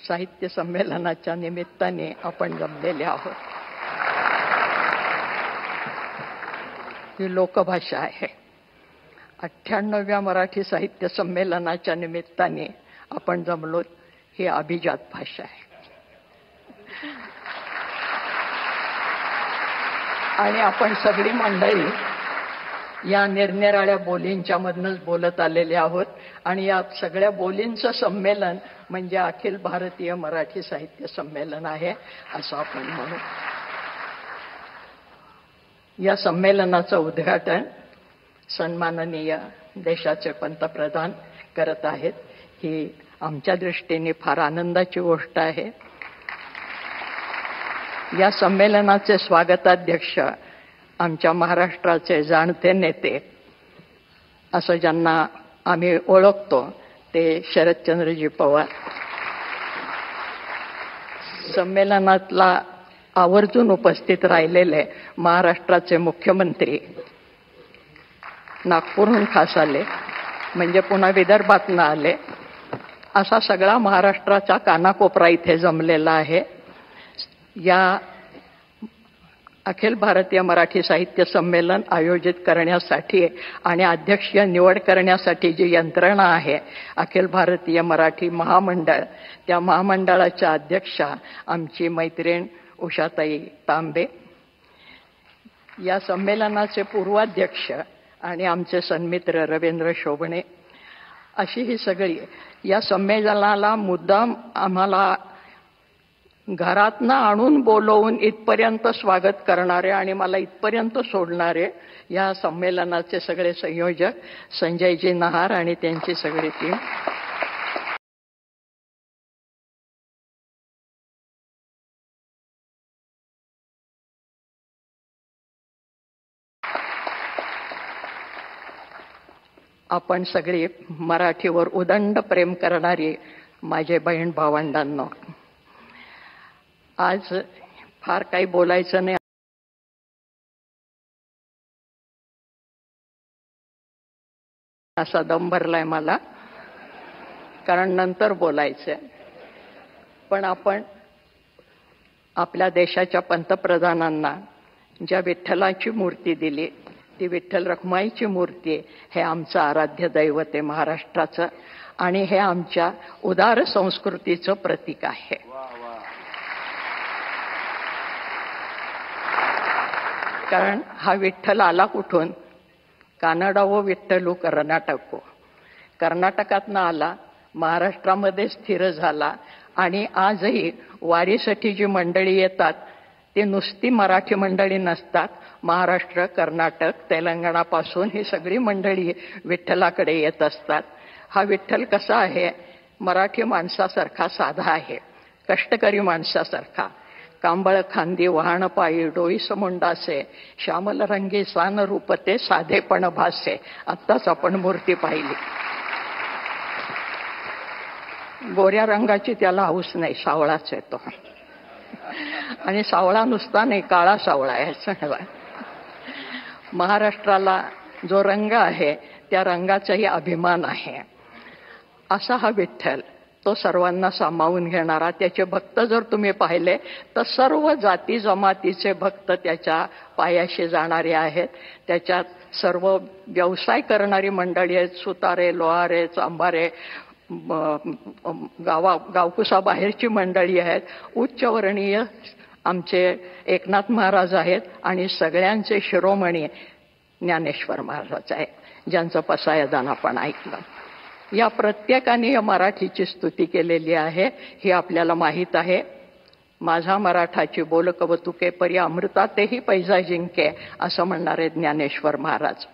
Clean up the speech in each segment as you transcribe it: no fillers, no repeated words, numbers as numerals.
साहित्य संमेलनाच्या निमित्ताने आपण जमलेले आहोत. ही लोकभाषा आहे. 98व्या मराठी साहित्य संमेलनाच्या निमित्ताने आपण जमलो, ही अभिजात भाषा आहे. आणि आपण सगळी मंडळी या निरनिराळ्या बोलींच्या मधनच बोलत आलेले आहोत. आणि या सगळ्या बोलींचं संमेलन म्हणजे अखिल भारतीय मराठी साहित्य संमेलन आहे असं आपण म्हणू. या संमेलनाचं उद्घाटन सन्माननीय देशाचे पंतप्रधान करत आहेत. ही आमच्या दृष्टीने फार आनंदाची गोष्ट आहे. या संमेलनाचे स्वागताध्यक्ष आमच्या महाराष्ट्राचे जाणते नेते असं ज्यांना आम्ही ओळखतो ते शरदचंद्रजी पवार. संमेलनातला आवर्जून उपस्थित राहिलेले महाराष्ट्राचे मुख्यमंत्री नागपूरहून खास आले, म्हणजे पुन्हा विदर्भातून आले, असा सगळा महाराष्ट्राचा कानाकोपरा इथे जमलेला आहे. या अखिल भारतीय मराठी साहित्य संमेलन आयोजित करण्यासाठी आणि अध्यक्षीय निवड करण्यासाठी जी यंत्रणा आहे अखिल भारतीय मराठी महामंडळ, त्या महामंडळाच्या अध्यक्षा आमची मैत्रीण उषाताई तांबे, या संमेलनाचे पूर्वाध्यक्ष आणि आमचे सन्मित्र रवींद्र शोभणे, अशी ही सगळी या संमेलनाला मुद्दाम आम्हाला घरातनं आणून बोलवून इथपर्यंत स्वागत करणारे आणि मला इथपर्यंत सोडणारे या संमेलनाचे सगळे संयोजक संजयजी नहार आणि त्यांची सगळी टीम. आपण सगळी मराठीवर उदंड प्रेम करणारी माझे बहीण भावंडांनो, आज फार काही बोलायचं नाही. असा दम भरलाय मला, कारण नंतर बोलायचंय. पण आपण आपल्या देशाच्या पंतप्रधानांना ज्या विठ्ठलाची मूर्ती दिली, ती विठ्ठल रखुमाईची मूर्ती, हे आमचं आराध्य दैवत आहे महाराष्ट्राचं, आणि हे आमच्या उदार संस्कृतीचं प्रतीक आहे. कारण हा विठ्ठल आला कुठून? कानडा व विठ्ठलू कर्नाटको. कर्नाटकातनं आला, महाराष्ट्रामध्ये स्थिर झाला, आणि आजही वारीसाठी जी मंडळी येतात ती नुसती मराठी मंडळी नसतात. महाराष्ट्र, कर्नाटक, तेलंगणापासून ही सगळी मंडळी विठ्ठलाकडे येत असतात. हा विठ्ठल कसा आहे? मराठी माणसासारखा साधा आहे, कष्टकरी माणसासारखा. कांबळ खांदी वाहन पायी डोईस मुंडासे, श्यामल रंगी सान रूपते साधेपण भासे. आत्ताच आपण मूर्ती पाहिली. गोऱ्या रंगाची त्याला हौस नाही, सावळाच आहे तो. आणि सावळा नुसता नाही, काळा सावळा आहे सगळा. महाराष्ट्राला जो रंग आहे त्या रंगाचाही अभिमान आहे. असा हा विठ्ठल, तो सर्वांना सामावून घेणारा. त्याचे भक्त जर तुम्ही पाहिले तर सर्व जाती जमातीचे भक्त त्याच्या पायाशी जाणारे आहेत. त्याच्यात सर्व व्यवसाय करणारी मंडळी आहेत, सुतारे, लोहारे, चांभारे, गावकुसाबाहेरची मंडळी आहेत. उच्चवर्णीय आमचे एकनाथ महाराज आहेत आणि सगळ्यांचे शिरोमणी ज्ञानेश्वर महाराज आहेत, ज्यांचं पसायदान आपण ऐकलं. या प्रत्येकाने मराठीची स्तुती केलेली आहे, हे आपल्याला माहीत आहे. माझा मराठाची बोल कवतुके परी अमृतातेही पैजा जिंके, असं म्हणणारे ज्ञानेश्वर महाराज.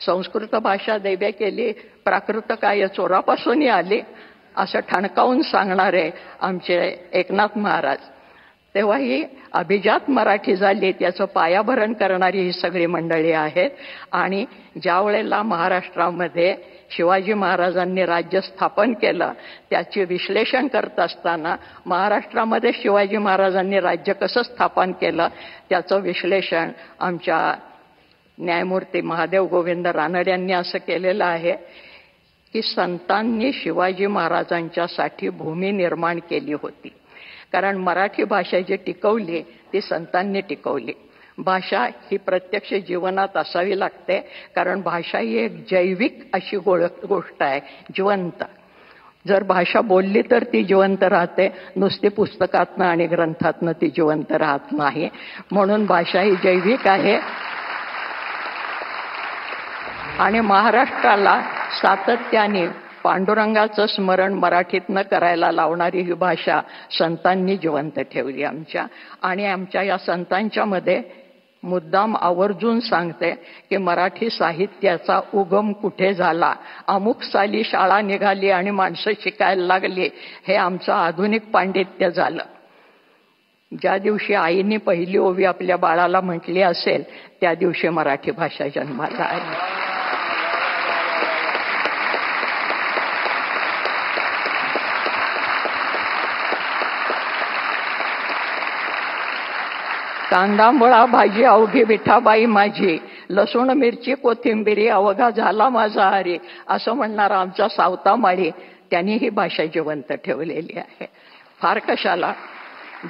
संस्कृत भाषा दैव्य केली, प्राकृत काय चोरापासूनही आली, असं ठणकावून सांगणारे आमचे एकनाथ महाराज. तेव्हा ही अभिजात मराठी झाली, त्याचं पायाभरण करणारी ही सगळी मंडळी आहेत. आणि ज्या वेळेला महाराष्ट्रामध्ये शिवाजी महाराजांनी राज्य स्थापन केलं, त्याचे विश्लेषण करत असताना महाराष्ट्रामध्ये शिवाजी महाराजांनी राज्य कसं स्थापन केलं त्याचं विश्लेषण आमच्या न्यायमूर्ती महादेव गोविंद रानडे यांनी असं केलेलं आहे की संतांनी शिवाजी महाराजांच्यासाठी भूमी निर्माण केली होती. कारण मराठी भाषा जी टिकवली ती संतांनी टिकवली. भाषा ही प्रत्यक्ष जीवनात असावी लागते, कारण भाषा ही एक जैविक अशी गोष्ट आहे, जिवंत. जर भाषा बोलली तर ती जिवंत राहते, नुसती पुस्तकातनं आणि ग्रंथातनं ती जिवंत राहत नाही. म्हणून भाषा ही जैविक आहे. आणि महाराष्ट्राला सातत्याने पांडुरंगाचं स्मरण मराठीतनं करायला लावणारी ही भाषा संतांनी जिवंत ठेवली आमच्या. आणि आमच्या या संतांच्या मध्ये मुद्दाम आवर्जून सांगते की मराठी साहित्याचा उगम कुठे झाला, अमुक साली शाळा निघाली आणि माणसं शिकायला लागली, हे आमचं आधुनिक पांडित्य झालं. ज्या दिवशी आईने पहिली ओवी आपल्या बाळाला म्हटली असेल त्या दिवशी मराठी भाषा जन्माला आली. कांदा मुळा भाजी अवघी विठाबाई माझी, लसूण मिरची कोथिंबिरी अवघा झाला माझा हरी, असं म्हणणारा आमचा सावता माळी, त्यांनी ही भाषा जिवंत ठेवलेली आहे. फार कशाला,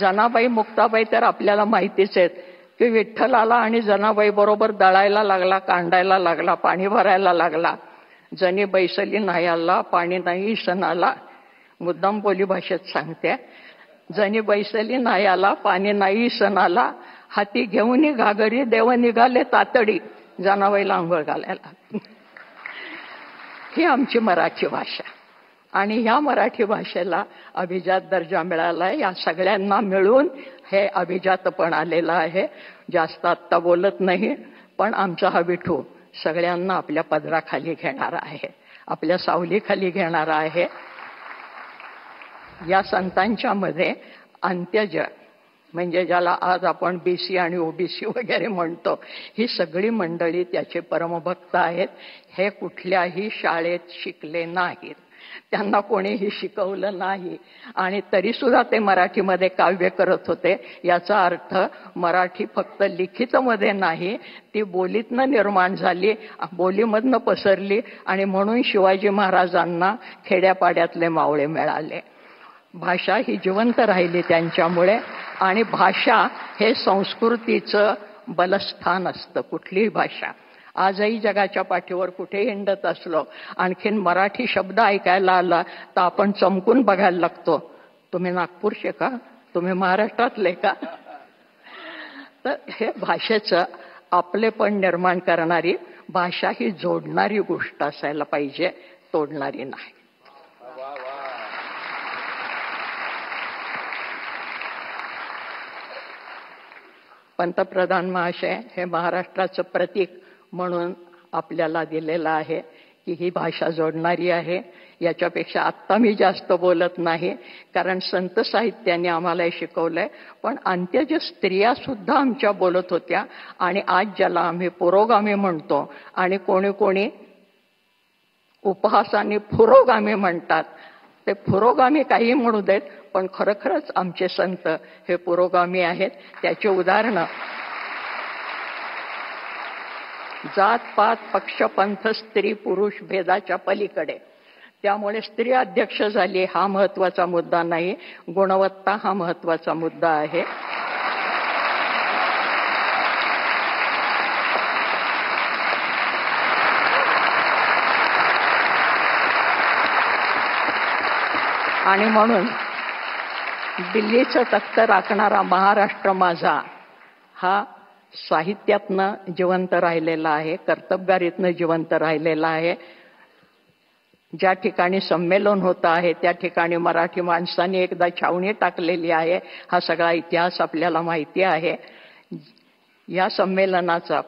जनाबाई मुक्ताबाई तर आपल्याला माहितीच आहेत की विठ्ठलाला आणि जनाबाई बरोबर दळायला लागला, कांडायला लागला, पाणी भरायला लागला. जनी बैसली नाही आला पाणी नाही सणाला. मुद्दाम बोली भाषेत सांगते, जनी बैसली नाही आला पाणी नाही सणाला, हाती घेऊन घागरी देव निघाले तातडी, जनाबाईला आंघोळ घालायला. ही आमची मराठी भाषा. आणि ह्या मराठी भाषेला अभिजात दर्जा मिळालाय. या सगळ्यांना मिळून हे अभिजातपण आलेलं आहे. जास्त आत्ता बोलत नाही, पण आमचा हा विठू सगळ्यांना आपल्या पदराखाली घेणारा आहे, आपल्या सावलीखाली घेणारा आहे. या संतांच्या मध्ये अंत्यज म्हणजे ज्याला आज आपण बीसी आणि ओबीसी वगैरे म्हणतो, ही सगळी मंडळी त्याचे परमभक्त आहेत. हे कुठल्याही शाळेत शिकले नाहीत, त्यांना कोणीही शिकवलं नाही, आणि तरी सुद्धा ते मराठीमध्ये काव्य करत होते. याचा अर्थ मराठी फक्त लिखितमध्ये नाही, ती बोलीतनं निर्माण झाली, बोलीमधनं पसरली, आणि म्हणून शिवाजी महाराजांना खेड्यापाड्यातले मावळे मिळाले. भाषा ही जिवंत राहिली त्यांच्यामुळे. आणि भाषा हे संस्कृतीचं बलस्थान असतं. कुठलीही भाषा आजही जगाच्या पाठीवर कुठेही हिंडत असलो, आणखीन मराठी शब्द ऐकायला आला तर आपण चमकून बघायला लागतो, तुम्ही नागपूरचे का, तुम्ही महाराष्ट्रातले का. तर हे भाषेचं आपलेपण निर्माण करणारी, भाषा ही जोडणारी गोष्ट असायला पाहिजे, तोडणारी नाही. पंतप्रधान महाशय हे महाराष्ट्राचं प्रतीक म्हणून आपल्याला दिलेलं आहे की ही भाषा जोडणारी आहे. याच्यापेक्षा आत्ता मी जास्त बोलत नाही, कारण संत साहित्याने आम्हाला हे शिकवलंय. पण अंत्यज स्त्रिया सुद्धा आमच्या बोलत होत्या. आणि आज ज्याला आम्ही पुरोगामी म्हणतो, आणि कोणी कोणी उपहासाने पुरोगामी म्हणतात, ते पुरोगामी काही म्हणू देत, पण खरोखरच आमचे संत हे पुरोगामी आहेत. त्याचे उदाहरण जात पात पक्ष पंथ स्त्री पुरुष भेदाच्या पलीकडे. त्यामुळे स्त्री अध्यक्ष झाली हा महत्वाचा मुद्दा नाही, गुणवत्ता हा महत्वाचा मुद्दा आहे. आणि म्हणून दिल्लीचं तख्त राखणारा महाराष्ट्र माझा हा साहित्यातनं जिवंत राहिलेला आहे, कर्तबगारीतनं जिवंत राहिलेला आहे. ज्या ठिकाणी संमेलन होतं आहे त्या ठिकाणी मराठी माणसांनी एकदा छावणी टाकलेली आहे. हा सगळा इतिहास आपल्याला माहिती आहे. या संमेलनाचा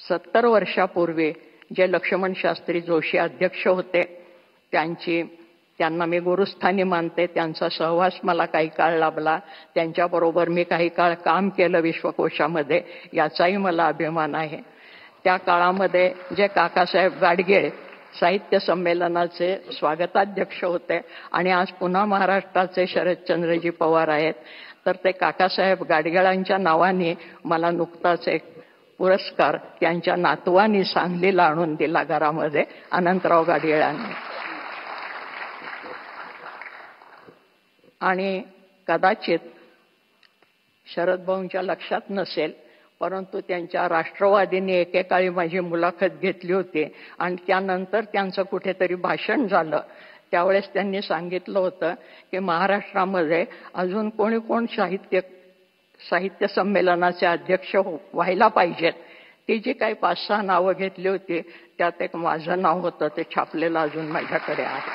70 वर्षापूर्वी जे लक्ष्मण शास्त्री जोशी अध्यक्ष होते, त्यांना मी गुरुस्थानी मानते. त्यांचा सहवास मला काही काळ लाभला. त्यांच्याबरोबर मी काही काळ काम केलं विश्वकोशामध्ये, याचाही मला अभिमान आहे. त्या काळामध्ये जे काकासाहेब गाडगीळ साहित्य संमेलनाचे स्वागताध्यक्ष होते, आणि आज पुन्हा महाराष्ट्राचे शरदचंद्रजी पवार आहेत. तर ते काकासाहेब गाडगिळांच्या नावाने मला नुकताच एक पुरस्कार त्यांच्या नातवानी सांगलीला आणून दिला घरामध्ये, अनंतराव गाडगिळांनी. आणि कदाचित शरद भाऊंच्या लक्षात नसेल, परंतु त्यांच्या राष्ट्रवादीने एकेकाळी माझी मुलाखत घेतली होती आणि त्यानंतर त्यांचं कुठेतरी भाषण झालं. त्यावेळेस त्यांनी सांगितलं होतं की महाराष्ट्रामध्ये अजून कोणी कोण साहित्य संमेलनाचे अध्यक्ष व्हायला पाहिजेत. ती जी काही 5-6 नावं घेतली होती त्यात एक माझं नाव होतं, ते छापलेलं अजून माझ्याकडे आहे.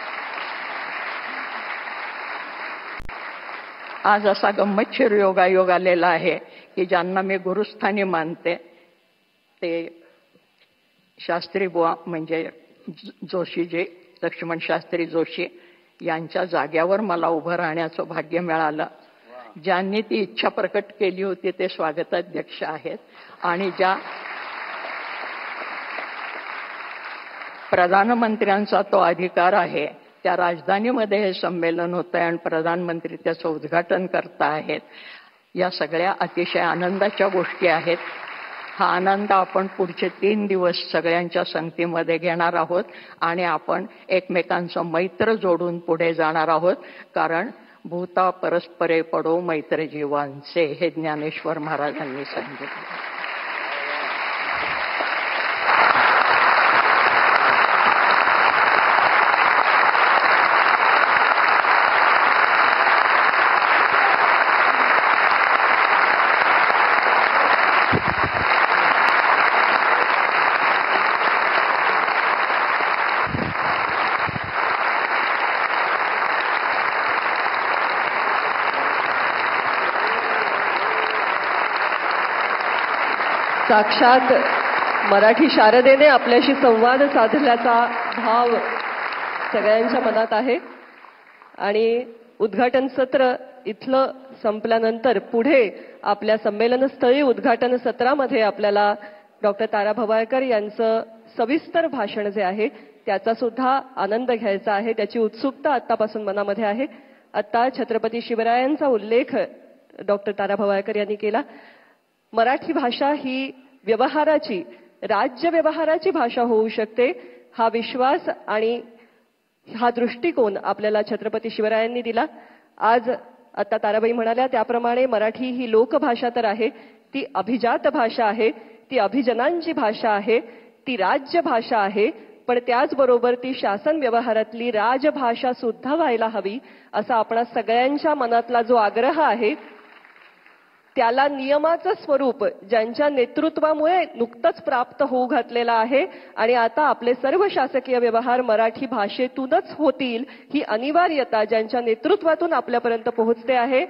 आज असा गंमतशीर योगायोग आलेला आहे की ज्यांना मी गुरुस्थानी मानते ते शास्त्री बुवा म्हणजे जोशीजी, लक्ष्मण शास्त्री जोशी यांच्या जाग्यावर मला उभं राहण्याचं भाग्य मिळालं. ज्यांनी ती इच्छा प्रकट केली होती ते स्वागताध्यक्ष आहेत. आणि ज्या प्रधानमंत्र्यांचा तो अधिकार आहे, त्या राजधानीमध्ये हे संमेलन होतं आहे आणि प्रधानमंत्री त्याचं उद्घाटन करता आहेत. या सगळ्या अतिशय आनंदाच्या गोष्टी आहेत. हा आनंद आपण पुढचे 3 दिवस सगळ्यांच्या संगतीमध्ये घेणार आहोत आणि आपण एकमेकांचं मैत्र जोडून पुढे जाणार आहोत. कारण भूता परस्परे पडो मैत्र जीवांचे, हे ज्ञानेश्वर महाराजांनी सांगितलं. साक्षात मराठी शारदेने आपल्याशी संवाद साधल्याचा भाव सगळ्यांच्या मनात आहे. आणि उद्घाटन सत्र इथलं संपल्यानंतर पुढे आपल्या संमेलनस्थळी उद्घाटन सत्रामध्ये आपल्याला डॉक्टर तारा भवाळकर यांचं सविस्तर भाषण जे आहे त्याचा सुद्धा आनंद घ्यायचा आहे. त्याची उत्सुकता आत्तापासून मनामध्ये आहे. आता छत्रपती शिवरायांचा उल्लेख डॉक्टर तारा भवाळकर यांनी केला. मराठी भाषा ही व्यवहाराची, राज्य व्यवहाराची भाषा होऊ शकते, हा विश्वास आणि हा दृष्टिकोन आपल्याला छत्रपती शिवरायांनी दिला. आज आता ताराबाई म्हणाल्या त्याप्रमाणे मराठी ही लोकभाषा तर आहे, ती अभिजात भाषा आहे, ती अभिजनांची भाषा आहे, ती राज्य भाषा आहे, पण त्याचबरोबर ती शासन व्यवहारातली राजभाषा सुद्धा व्हायला हवी असा आपणा सगळ्यांच्या मनातला जो आग्रह आहे त्याला नियमाचं स्वरूप ज्यांच्या नेतृत्वामुळे नुकतंच प्राप्त होऊ घातलेला आहे आणि आता आपले सर्व शासकीय व्यवहार मराठी भाषेतूनच होतील ही अनिवार्यता ज्यांच्या नेतृत्वातून आपल्यापर्यंत पोहोचते आहे.